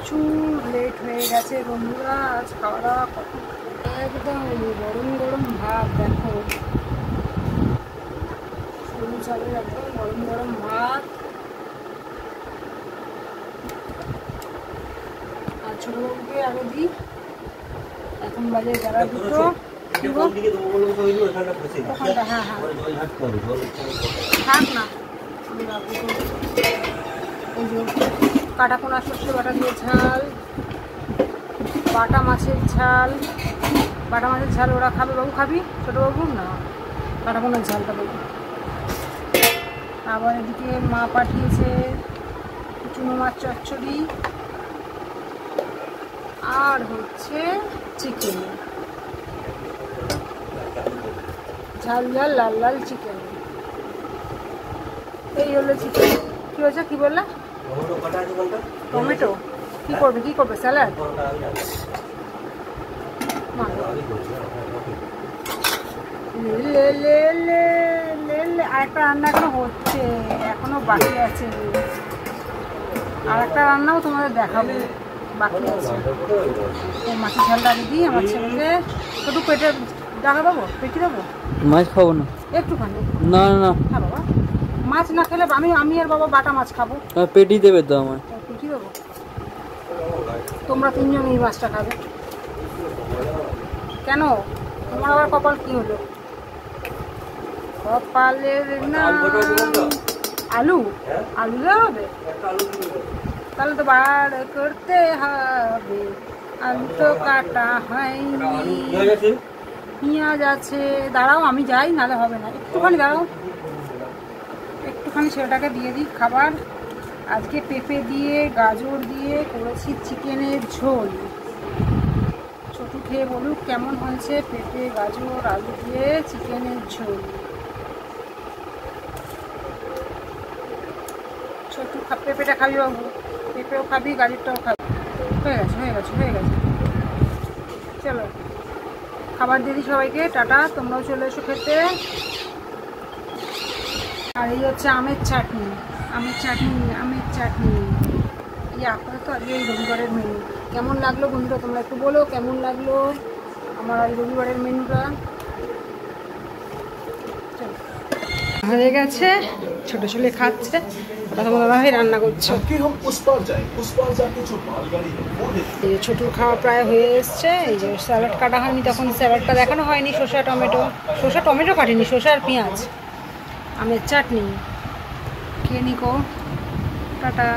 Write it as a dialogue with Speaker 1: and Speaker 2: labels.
Speaker 1: প্রচুর লেট হয়ে গেছে বন্ধুরা। আজ খাওয়া দাওয়া একদম গরম গরম ভাত, দেখো সরু চালের একদম গরম গরম ভাত। আর ছোটবাবুকে আগে দিই, এখন বাজে বেলা 2টো। হ্যাঁ হ্যাঁ থাক না, আমি রাখবো। এই যে কাটাপোনা সর্ষে বাটা দিয়ে ঝাল, বাটা মাছের ঝাল। বাটা মাছের ঝাল ওরা খাবে, বাবু খাবি? ছোটোবাবু না, কাটাপোনার ঝালটা দেবো। আবার এদিকে মা পাঠিয়েছে চুনো মাছ চচ্চড়ি, আর হচ্ছে চিকেন, ঝাল ঝাল লাল লাল চিকেন। এই হলো চিকেন। কী হয়েছে, কী বললে? টমেটো কী করবে, কী করবে? স্যালাড? আরেকটা রান্না এখনো হচ্ছে, এখনো বাকি আছে। আর একটা রান্নাও তোমাদের দেখাবো, বাকি আছে। মাছের ঝালটা দিই আমার ছেলেকে। একটু পেটে দেখা দেবো, পেটি দেবো।
Speaker 2: মাছ খাবো না
Speaker 1: একটুখানি?
Speaker 2: না না
Speaker 1: হ্যাঁ বাবা, মাছ না খেলে আমি আর বাবা বাটা মাছ খাবো।
Speaker 2: পেটি দেবে তো আমার?
Speaker 1: পেটি দেবো। তোমরা 3জন এই মাছটা খাবে কেন? তোমার আবার কপাল কি হলো? কপালের নাম আলু। আলু দেওয়া হবে? তাহলে তো বার করতে হবে। আলু তো কাটা হয়নি, পেঁয়াজ আছে। দাঁড়াও আমি যাই, নাহলে হবে না। একটুখানি দাঁড়াও, একটুখানি ছেলেটাকে দিয়ে দিই খাবার। আজকে পেঁপে দিয়ে গাজর দিয়ে করেছি চিকেনের ঝোল। ছোটু খেয়ে বলুক কেমন হয়েছে পেঁপে গাজর আলু দিয়ে চিকেনের ঝোল। ছোটু পেঁপেটা খাবি বাবু? পেঁপেও খাবি, গাজরটাও খাবি? হয়ে গেছে হয়ে গেছে হয়ে গেছে। চলো খাবার দিয়ে দিই সবাইকে, টাটা। তোমরাও চলে এসো খেতে। আর এই হচ্ছে আমের চাটনি, আমের চাটনি, আমের চাটনি। এই আপাতত আজকে এই রবিবারের মেনু। কেমন লাগলো বন্ধুরা তোমরা একটু বলো, কেমন লাগলো আমার এই রবিবারের মেনুটা? হয়ে গেছে, ছোট ছেলে খাচ্ছে, ভাই রান্না করছে। ছোটুর খাওয়া প্রায় হয়ে এসছে। এই যে স্যালাড কাটা হয়নি, তখন স্যালাডটা দেখানো হয়নি। শসা টমেটো কাটিনি, শসা আর পেঁয়াজ। আমের চাটনি খেয়ে নিকো, টাটা।